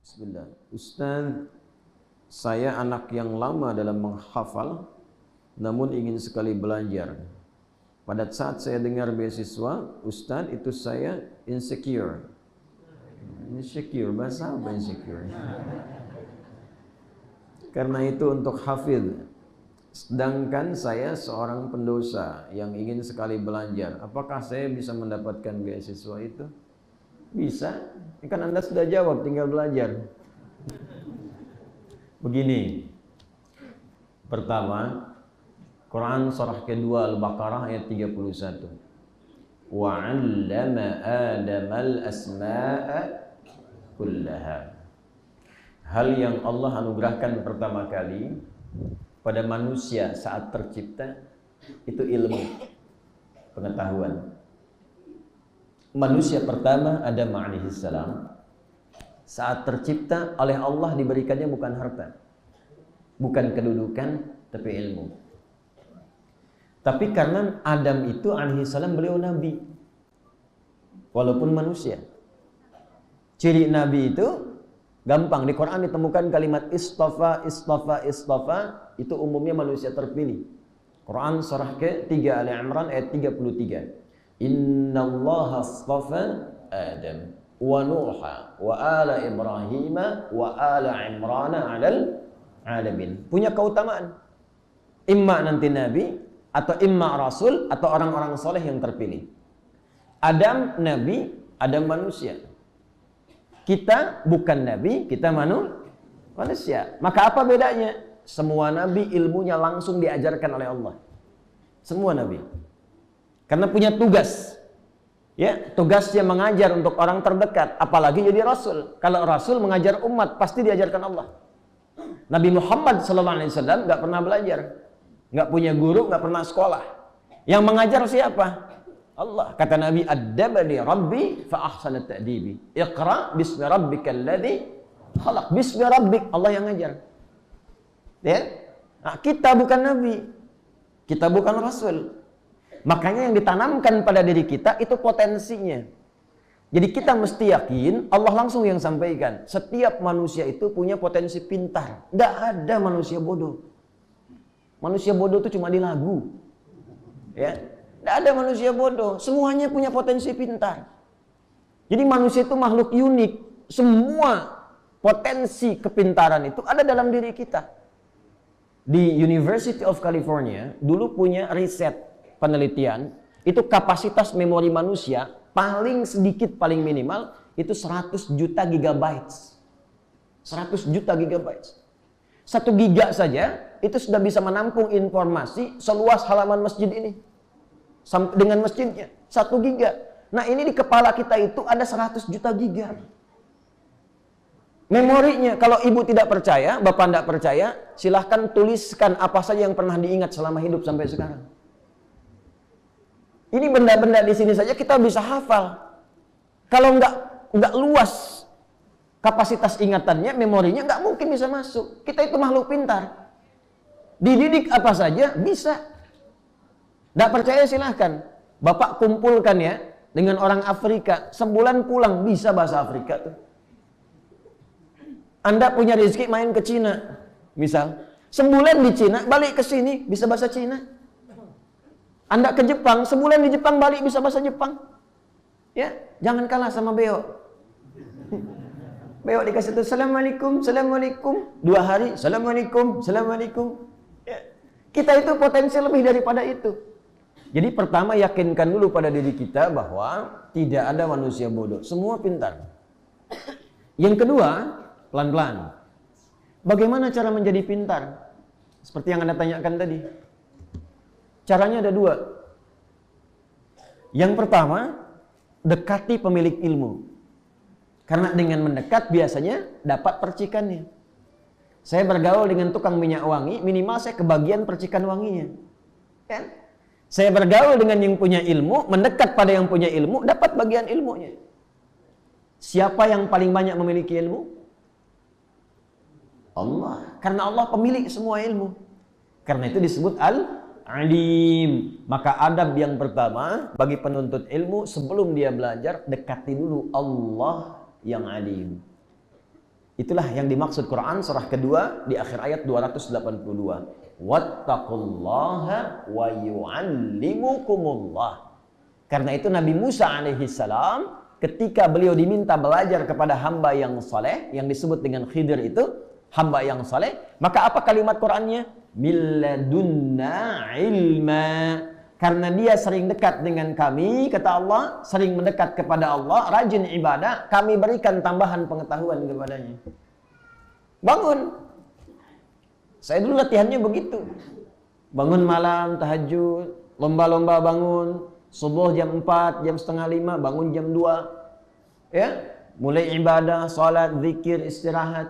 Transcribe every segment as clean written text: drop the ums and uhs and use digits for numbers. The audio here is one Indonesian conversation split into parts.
Bismillah. Ustaz, saya anak yang lama dalam menghafal, namun ingin sekali belajar. Pada saat saya dengar beasiswa, Ustaz, itu saya insecure. Insecure, bahasa apa insecure? Karena itu untuk hafidh. Sedangkan saya seorang pendosa yang ingin sekali belajar. Apakah saya bisa mendapatkan beasiswa itu? Bisa. Kan Anda sudah jawab, tinggal belajar. Begini. Pertama, Quran surah kedua Al-Baqarah ayat 31. Wa 'allama Adamal asma'a kullaha. Hal yang Allah anugerahkan pertama kali pada manusia saat tercipta itu ilmu, pengetahuan. Manusia pertama Adam alaihissalam saat tercipta oleh Allah diberikannya bukan harta, bukan kedudukan, tapi ilmu. Tapi karena Adam itu alaihissalam beliau nabi, walaupun manusia. Ciri nabi itu gampang, di Quran ditemukan kalimat istafa, istafa, istafa, itu umumnya manusia terpilih. Quran surah ke-3 Ali Imran ayat 33. Innallaha astafa Adam wa Nuha wa ala Ibrahim wa ala Imran 'alal alamin. Punya keutamaan. Imma nanti nabi atau imma rasul atau orang-orang soleh yang terpilih. Adam nabi, Adam manusia. Kita bukan nabi, kita manusia. Maka apa bedanya? Semua nabi ilmunya langsung diajarkan oleh Allah. Semua nabi. Karena punya tugas. Ya, tugasnya mengajar untuk orang terdekat, apalagi jadi rasul. Kalau rasul mengajar umat, pasti diajarkan Allah. Nabi Muhammad SAW nggak pernah belajar, nggak punya guru, nggak pernah sekolah. Yang mengajar siapa? Allah. Kata Nabi, Addabani Rabbi fa ahsana ta'dibi. Iqra bismi rabbikal ladzi khalaq. Bismi rabbik, Allah yang ngajar. Ya? Nah, kita bukan nabi. Kita bukan rasul. Makanya yang ditanamkan pada diri kita itu potensinya. Jadi kita mesti yakin Allah langsung yang sampaikan. Setiap manusia itu punya potensi pintar. Tidak ada manusia bodoh. Manusia bodoh itu cuma di lagu. Ya, tidak ada manusia bodoh. Semuanya punya potensi pintar. Jadi manusia itu makhluk unik. Semua potensi kepintaran itu ada dalam diri kita. Di University of California dulu punya riset penelitian, itu kapasitas memori manusia paling sedikit, paling minimal itu 100 juta gigabytes. 100 juta gigabytes. 1 giga saja itu sudah bisa menampung informasi seluas halaman masjid ini. Dengan masjidnya 1 giga. Nah, ini di kepala kita itu ada 100 juta giga. Memorinya, kalau ibu tidak percaya, bapak tidak percaya, silahkan tuliskan apa saja yang pernah diingat selama hidup sampai sekarang. Ini benda-benda di sini saja kita bisa hafal. Kalau nggak luas kapasitas ingatannya, memorinya nggak mungkin bisa masuk. Kita itu makhluk pintar. Dididik apa saja bisa. Nggak percaya silahkan. Bapak kumpulkan ya dengan orang Afrika, sebulan pulang bisa bahasa Afrika tuh. Anda punya rezeki main ke Cina, misal. Sebulan di Cina, balik ke sini bisa bahasa Cina. Anda ke Jepang, sebulan di Jepang balik bisa bahasa Jepang. Ya, jangan kalah sama Beo. Beo dikasih itu Assalamualaikum, Assalamualaikum. 2 hari, Assalamualaikum, Assalamualaikum. Ya. Kita itu potensi lebih daripada itu. Jadi pertama yakinkan dulu pada diri kita bahwa tidak ada manusia bodoh. Semua pintar. Yang kedua, pelan-pelan. Bagaimana cara menjadi pintar? Seperti yang Anda tanyakan tadi. Caranya ada 2. Yang pertama, dekati pemilik ilmu. Karena dengan mendekat biasanya dapat percikannya. Saya bergaul dengan tukang minyak wangi, minimal saya kebagian percikan wanginya. Kan? Saya bergaul dengan yang punya ilmu, mendekat pada yang punya ilmu, dapat bagian ilmunya. Siapa yang paling banyak memiliki ilmu? Allah. Karena Allah pemilik semua ilmu. Karena itu disebut Al-Alim. Maka adab yang pertama bagi penuntut ilmu sebelum dia belajar, dekati dulu Allah yang alim. Itulah yang dimaksud Quran surah kedua di akhir ayat 282. Wattaqullaha wa yu'allimukumullah. Karena itu Nabi Musa alaihi salam ketika beliau diminta belajar kepada hamba yang saleh yang disebut dengan Khidir itu, hamba yang saleh, maka apa kalimat Qur'annya? Milladunna ilma. Karena dia sering dekat dengan kami, kata Allah, sering mendekat kepada Allah, rajin ibadah, kami berikan tambahan pengetahuan kepadanya. Bangun. Saya dulu latihannya begitu. Bangun malam, tahajud, lomba-lomba bangun, subuh jam 4, jam setengah 5, bangun jam 2. Ya, mulai ibadah, salat, zikir, istirahat.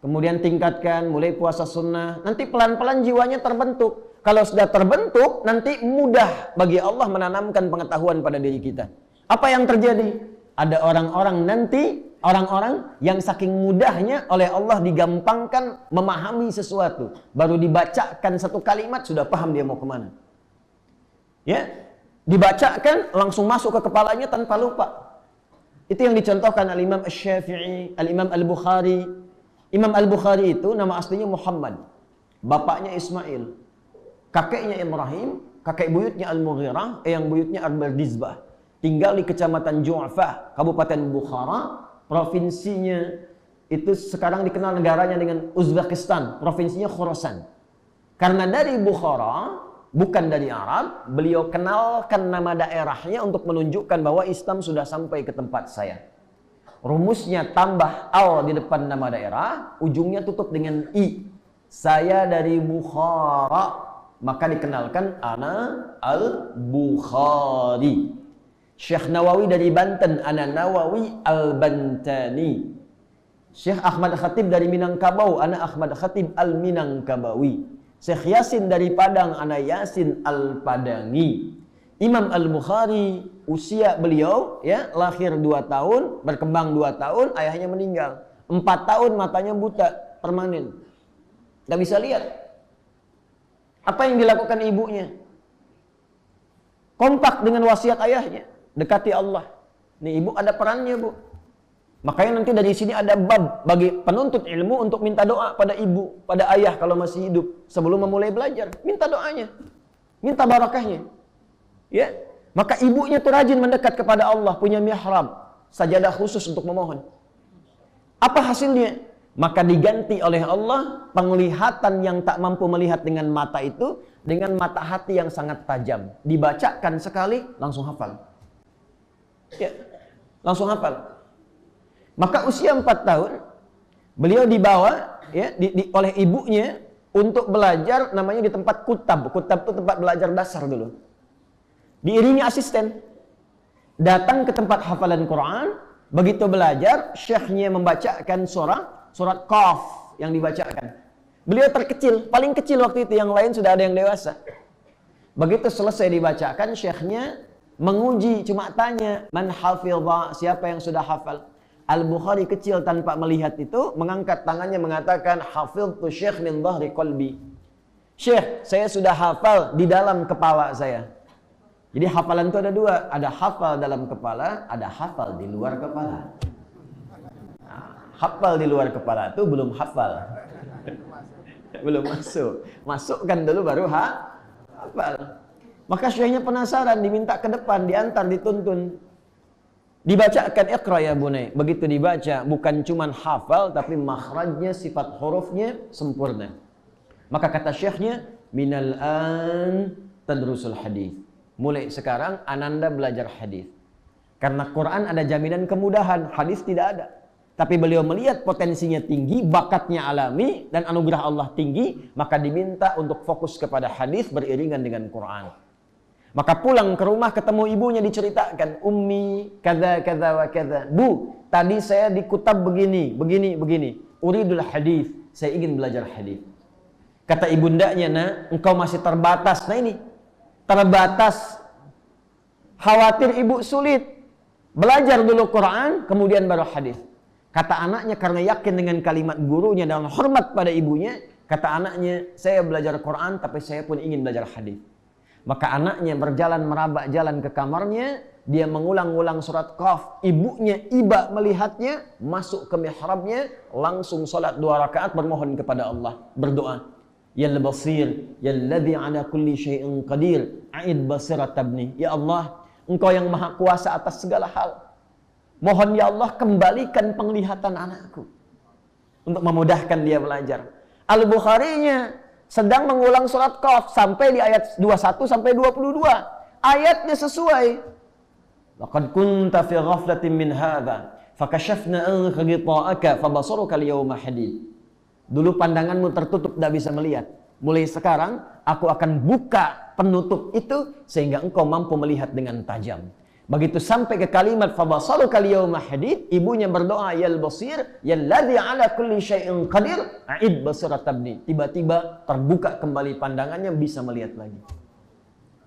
Kemudian tingkatkan, mulai puasa sunnah. Nanti pelan-pelan jiwanya terbentuk. Kalau sudah terbentuk, nanti mudah bagi Allah menanamkan pengetahuan pada diri kita. Apa yang terjadi? Ada orang-orang yang saking mudahnya oleh Allah digampangkan memahami sesuatu. Baru dibacakan satu kalimat, sudah paham dia mau kemana. Ya, dibacakan, langsung masuk ke kepalanya tanpa lupa. Itu yang dicontohkan Al-Imam Asy-Syafi'i, Al-Imam Al-Bukhari. Imam Al-Bukhari itu nama aslinya Muhammad. Bapaknya Ismail. Kakeknya Ibrahim, kakek buyutnya Al-Mughirah, yang buyutnya Al-Bardizbah. Tinggal di kecamatan Ju'fah, Kabupaten Bukhara, provinsinya itu sekarang dikenal negaranya dengan Uzbekistan, provinsinya Khorasan. Karena dari Bukhara, bukan dari Arab, beliau kenalkan nama daerahnya untuk menunjukkan bahwa Islam sudah sampai ke tempat saya. Rumusnya tambah al di depan nama daerah, ujungnya tutup dengan i. Saya dari Bukhara. Maka dikenalkan ana al-Bukhari. Syekh Nawawi dari Banten, ana Nawawi al-Bantani. Syekh Ahmad Khatib dari Minangkabau, ana Ahmad Khatib al-Minangkabawi. Syekh Yasin dari Padang, ana Yasin al-Padangi. Imam Al-Bukhari, usia beliau ya lahir 2 tahun, berkembang 2 tahun, ayahnya meninggal. 4 tahun matanya buta permanen. Nggak bisa lihat. Apa yang dilakukan ibunya? Kompak dengan wasiat ayahnya. Dekati Allah. Nih ibu ada perannya, Bu. Makanya nanti dari sini ada bab bagi penuntut ilmu untuk minta doa pada ibu, pada ayah kalau masih hidup. Sebelum memulai belajar, minta doanya. Minta barakahnya. Ya. Maka ibunya tuh rajin mendekat kepada Allah, punya mihrab, sajadah khusus untuk memohon. Apa hasilnya? Maka diganti oleh Allah penglihatan yang tak mampu melihat dengan mata itu dengan mata hati yang sangat tajam. Dibacakan sekali langsung hafal. Ya, langsung hafal. Maka usia 4 tahun beliau dibawa ya oleh ibunya untuk belajar namanya di tempat kutab. Kutab itu tempat belajar dasar dulu. Diiringi asisten. Datang ke tempat hafalan Quran, begitu belajar, syekhnya membacakan surat Qaf yang dibacakan. Beliau terkecil, paling kecil waktu itu, yang lain sudah ada yang dewasa. Begitu selesai dibacakan, syekhnya menguji, cuma tanya, man hafidha, siapa yang sudah hafal? Al-Bukhari kecil tanpa melihat itu, mengangkat tangannya mengatakan, hafidhtu syekh min dhahri qalbi. Syekh, saya sudah hafal di dalam kepala saya. Jadi hafalan itu ada 2, ada hafal dalam kepala, ada hafal di luar kepala. Hafal di luar kepala itu belum hafal. Belum masuk. Masukkan dulu baru hafal. Maka syekhnya penasaran, diminta ke depan, diantar, dituntun. Dibacakan Iqra ya bunai. Begitu dibaca, bukan cuman hafal, tapi makhrajnya, sifat hurufnya sempurna. Maka kata syekhnya, minal an tadrusul hadis. Mulai sekarang ananda belajar hadis. Karena Quran ada jaminan kemudahan, hadis tidak ada. Tapi beliau melihat potensinya tinggi, bakatnya alami, dan anugerah Allah tinggi, maka diminta untuk fokus kepada hadis beriringan dengan Quran. Maka pulang ke rumah ketemu ibunya, diceritakan, Ummi, kada wa kada. Bu, tadi saya di kutab begini. Uridul hadis, saya ingin belajar hadis. Kata ibundanya, nah, engkau masih terbatas. Nah ini, terbatas. Khawatir ibu sulit. Belajar dulu Quran, kemudian baru hadis. Kata anaknya karena yakin dengan kalimat gurunya dan hormat pada ibunya, kata anaknya, saya belajar Quran tapi saya pun ingin belajar hadis. Maka anaknya berjalan merabak jalan ke kamarnya, dia mengulang-ulang surat Qaf, ibunya iba melihatnya, masuk ke mihrabnya, langsung salat 2 rakaat bermohon kepada Allah, berdoa. Yal basir, yalladzi ala kulli syai'in qadir, a'id basirat tabni. Ya Allah, Engkau yang maha kuasa atas segala hal. Mohon ya Allah kembalikan penglihatan anakku. Untuk memudahkan dia belajar. Al-Bukharinya sedang mengulang surat Qaf sampai di ayat 21 sampai 22. Ayatnya sesuai. Laqad kunta fi ghaflatin min hadza fakashafna anka ghita'aka fabasaruka al-yawma hadid. Dulu pandanganmu tertutup, tidak bisa melihat. Mulai sekarang aku akan buka penutup itu sehingga engkau mampu melihat dengan tajam. Begitu sampai ke kalimat fabasaruka al-yawma hadid, ibunya berdoa yal basir yalladzi ala kulli syai'in qadir a'id basirat tabni. Tiba-tiba terbuka kembali pandangannya, bisa melihat lagi.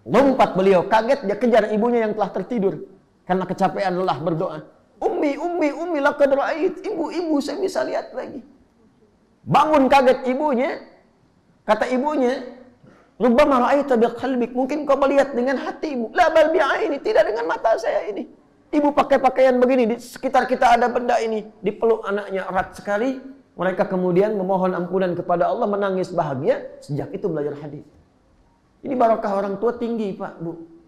Lompat beliau, kaget dia kejar ibunya yang telah tertidur. Karena kecapean lelah berdoa. Ummi, laqad ra'ait. Ibu, saya bisa lihat lagi. Bangun kaget ibunya. Kata ibunya, rubbama ra'aita biqalbik. Mungkin kau melihat dengan hatimu. La bal bi'aini, tidak dengan mata saya ini. Ibu pakai pakaian begini, di sekitar kita ada benda ini. Dipeluk anaknya erat sekali. Mereka kemudian memohon ampunan kepada Allah, menangis bahagia. Sejak itu belajar hadis. Ini barakah orang tua tinggi, Pak, Bu.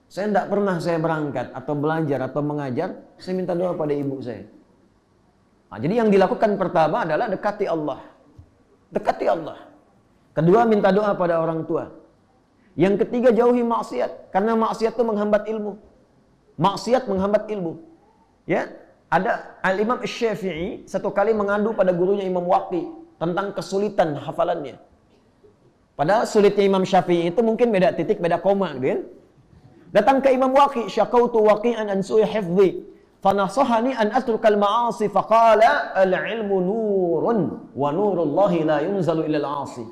Saya tidak pernah saya berangkat atau belajar atau mengajar, saya minta doa pada ibu saya. Nah, jadi yang dilakukan pertama adalah dekati Allah. Dekati Allah. Kedua, minta doa pada orang tua. Yang ketiga, jauhi maksiat. Karena maksiat itu menghambat ilmu. Maksiat menghambat ilmu. Ya, ada Al-Imam Syafi'i satu kali mengadu pada gurunya Imam Waqi tentang kesulitan hafalannya. Padahal sulitnya Imam Syafi'i itu mungkin beda titik, beda koma, gitu kan? Datang ke Imam Waqi, syakautu waqi'an an su'i hifdhi, fanasahani an atrukal ma'asi, faqala al-ilmu nurun, wa nurullahi la yunzalu ilal 'asi.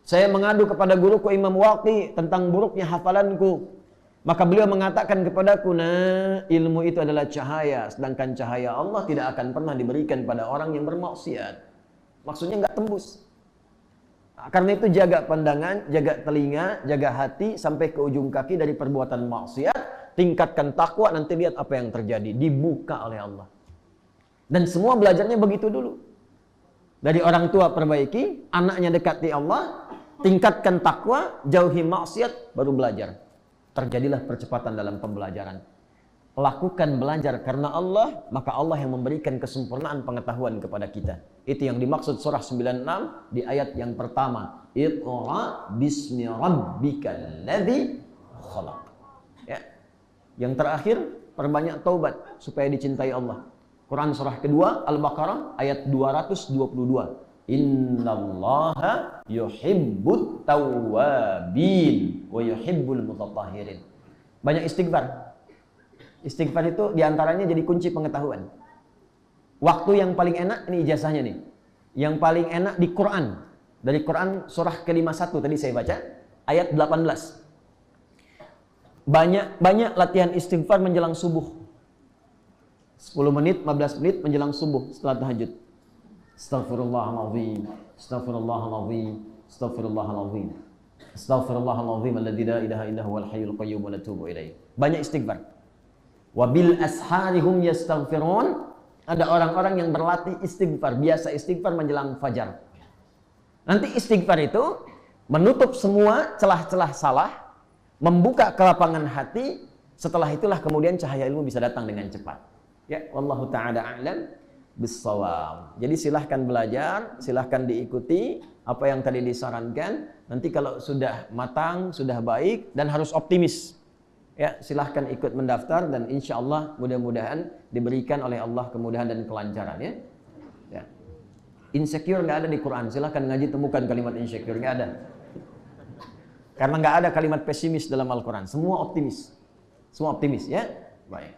Saya mengadu kepada guruku Imam Waqi tentang buruknya hafalanku. Maka beliau mengatakan kepadaku, nah, ilmu itu adalah cahaya, sedangkan cahaya Allah tidak akan pernah diberikan pada orang yang bermaksiat. Maksudnya nggak tembus. Karena itu jaga pandangan, jaga telinga, jaga hati sampai ke ujung kaki dari perbuatan maksiat, tingkatkan takwa, nanti lihat apa yang terjadi, dibuka oleh Allah. Dan semua belajarnya begitu dulu. Dari orang tua perbaiki, anaknya dekati Allah, tingkatkan takwa, jauhi maksiat, baru belajar. Terjadilah percepatan dalam pembelajaran. Lakukan belajar karena Allah, maka Allah yang memberikan kesempurnaan pengetahuan kepada kita. Itu yang dimaksud surah 96 di ayat yang pertama. Iqra bismi rabbikal ladzi khalaq. Ya. Yang terakhir, perbanyak taubat supaya dicintai Allah. Quran surah kedua Al-Baqarah ayat 222. Innallaha yuhibbut tawwabin wa yuhibbul mutatahhirin. Banyak istighfar. Istighfar itu diantaranya jadi kunci pengetahuan. Waktu yang paling enak, ini ijazahnya nih. Yang paling enak di Quran. Dari Quran surah ke-51 tadi saya baca, ayat 18. Banyak latihan istighfar menjelang subuh. 10 menit, 15 menit menjelang subuh setelah tahajud. Astaghfirullahaladzim, astaghfirullahaladzim, astaghfirullahaladzim. Astaghfirullahaladzim alladzi la ilaha illa huwal hayyul qayyum wa natubu ilaih. Banyak istighfar. Wabil asharihum yastaghfirun. Ada orang-orang yang berlatih istighfar, biasa istighfar menjelang fajar. Nanti istighfar itu menutup semua celah-celah salah, membuka kelapangan hati. Setelah itulah kemudian cahaya ilmu bisa datang dengan cepat. Ya, wallahu taala a'lam bissawab. Jadi silahkan belajar, silahkan diikuti apa yang tadi disarankan. Nanti kalau sudah matang, sudah baik dan harus optimis. Ya, silahkan ikut mendaftar dan insya Allah mudah-mudahan diberikan oleh Allah kemudahan dan kelancaran ya. Ya. Insecure nggak ada di Quran. Silahkan ngaji temukan kalimat insecure, nggak ada. Karena nggak ada kalimat pesimis dalam Al-Quran. Semua optimis. Semua optimis ya. Baik.